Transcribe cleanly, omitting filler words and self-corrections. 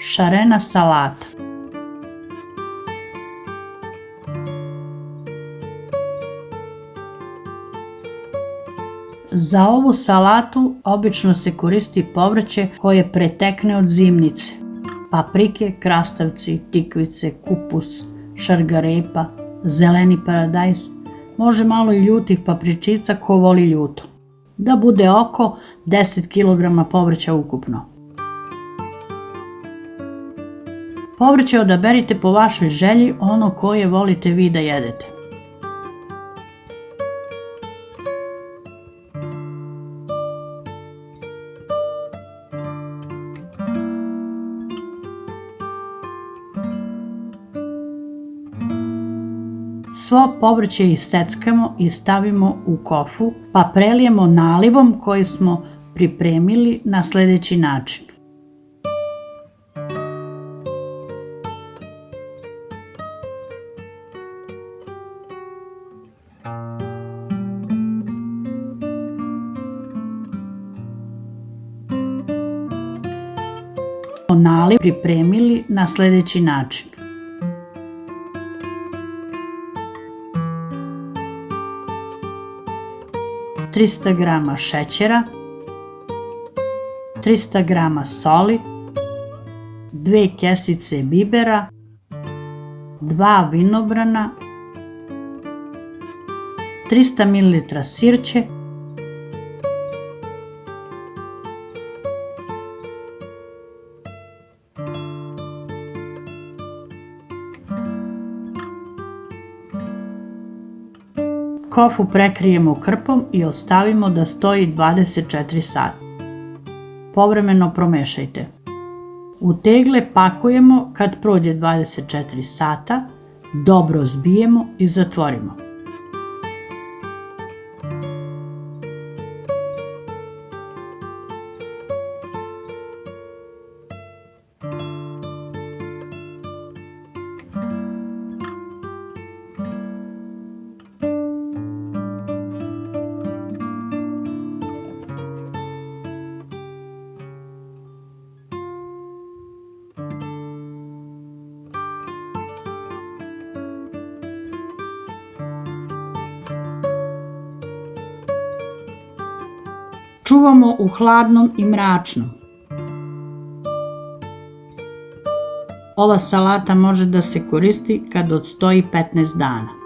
Šarena salata. Za ovu salatu obično se koristi povrće koje pretekne od zimnice. Paprike, krastavci, tikvice, kupus, šargarepa, zeleni paradajz, može malo i ljutih papričica ko voli ljuto. Da bude oko 10 kg povrća ukupno. Povrće odaberite po vašoj želji, ono koje volite vi da jedete. Svo povrće iseckamo i stavimo u kofu, pa prelijemo nalivom koji smo pripremili na sljedeći način. Naliv pripremili na sljedeći način. Trista grama šećera, 300 grama soli, 2 kesice bibera, 2 vinobrana, 300 ml sirće, kofu prekrijemo krpom i ostavimo da stoji 24 sata. Povremeno promešajte. U tegle pakujemo kad prođe 24 sata, dobro zbijemo i zatvorimo. Čuvamo u hladnom i mračnom. Ova salata može da se koristi kad odstoji 15 dana.